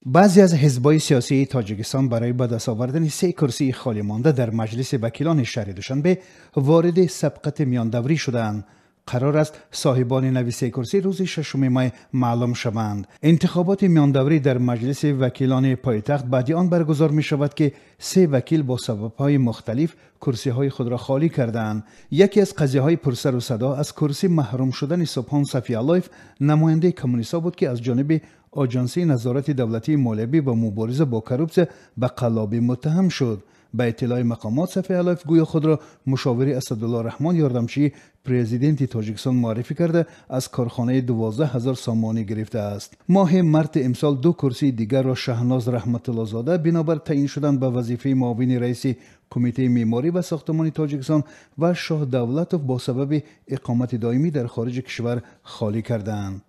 بعضی از حزب‌های سیاسی تاجیکستان برای به دست آوردن 3 کرسی خالی مانده در مجلس وکیلان شهر دوشنبه وارد سبقت میاندوری شدند. قرار است صاحبان نوی 3 کرسی روز 6 ماه معلوم شوند. انتخابات میاندوری در مجلس وکیلان پایتخت بعد آن برگزار می شود که 3 وکیل با سبب‌های مختلف کرسی‌های خود را خالی کردند. یکی از قضیه‌های پرسر و صدا از کرسی محروم شدن سبحان صفی‌الله‌یف نماینده کمونیست‌ها بود که از جانب آژانسی نظارت دولتی مالیوی و مبارزه با کروپسیون به قلابی متهم شد. به اطلاع مقامات صفی‌الله‌یف گویا خود را مشاور اسدالله رحمان یاردمچی پرزیدنت تاجیکستان معرفی کرده از کارخانه 12,000 سامانی گرفته است. ماه مارس امسال 2 کرسی دیگر را شهناز رحمت الله زاده بنابر تعیین شدن به وظیفه معاون رئیس کمیته معماری و ساختمانی تاجیکستان و شاه دولتوف با سبب اقامت دائمی در خارج کشور خالی کردند.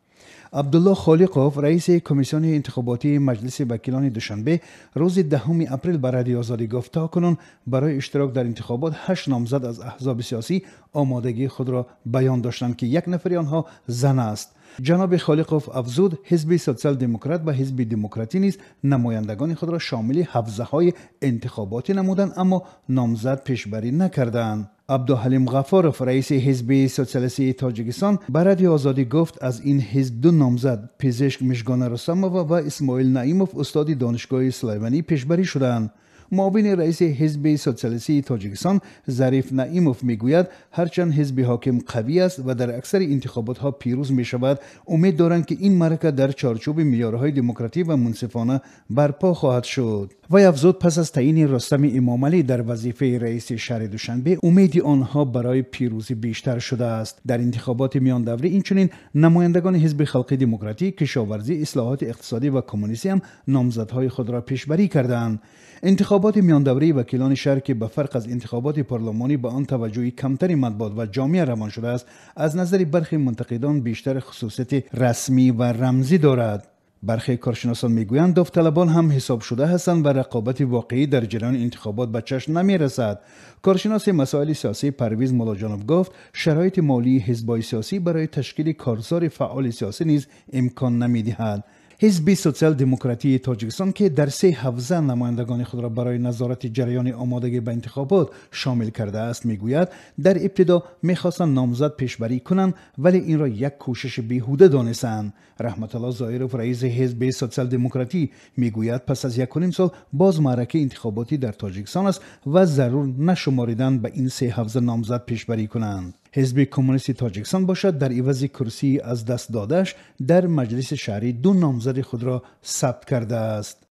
عبدالله خالقوف رئیس کمیسیون انتخاباتی مجلس وکیلان دوشنبه روز 10 اپریل به رادیو آزادی گفت تاکنون برای اشتراک در انتخابات 8 نامزد از احزاب سیاسی آمادگی خود را بیان داشتند که 1 نفر آنها زن است. جناب خالقوف افزود حزب سوسیال دموکرات و حزب دموکراتی نیز نمایندگان خود را شامل حوزه‌های انتخاباتی نمودند اما نامزد پیشبری نکردند. عبدالحلیم غفارов رئیس حزب سوسیالیستی تاجیکستان به رادیو آزادی گفت از این حزب 2 نامزد پزشک مشگان رستمووا و اسماعیل نعیموف استاد دانشگاه سلیمانی پیشبری شدند. معاون رئیس حزب سوسیالیستی تاجیکستان ظریف نعیموف میگوید هرچند حزب حاکم قوی است و در اکثر انتخابات ها پیروز می شود، امید دارند که این معرکه در چارچوب معیارهای دموکراتیک و منصفانه برپا خواهد شد. وی افزود پس از تعیین رستم امامعلی در وظیفه رئیس شهر دوشنبه امید آنها برای پیروزی بیشتر شده است. در انتخابات میان دوره اینچنین نمایندگان حزب خلق دموکراتیک، کشاورزی، اصلاحات اقتصادی و کمونیستی هم نامزدهای خود را پیشبری کردند. انتخابات میان دوره وکیلان شهر که به فرق از انتخابات پارلمانی به آن توجهی کمتری مطبوعات و جامعه روان شده است، از نظر برخی منتقدان بیشتر خصوصیت رسمی و رمزی دارد. برخی کارشناسان میگویند داوطلبان هم حساب شده هستند و رقابت واقعی در جریان انتخابات به چشم نمیرسد. کارشناس مسائل سیاسی پرویز مولاجانوف گفت شرایط مالی حزب‌های سیاسی برای تشکیل کارزار فعال سیاسی نیز امکان نمیدهد. حزب سوسیال دموکراتی تاجیکستان که در 3 حوزه نمایندگان خود را برای نظارت جریان آمادگی به انتخابات شامل کرده است میگوید در ابتدا میخواستند نامزد پیشبری کنند ولی این را یک کوشش بیهوده دانستند. رحمت الله ظاهرов رئیس حزب سوسیال دموکراتی میگوید پس از 1.5 سال باز معرکه انتخاباتی در تاجیکستان است و ضرور نشماریدن به این 3 حوزه نامزد پیشبری کنند. حزب کمونیست تاجیکستان باشد در عوض کرسی از دست دادش در مجلس شهری 2 نامزد خود را ثبت کرده است.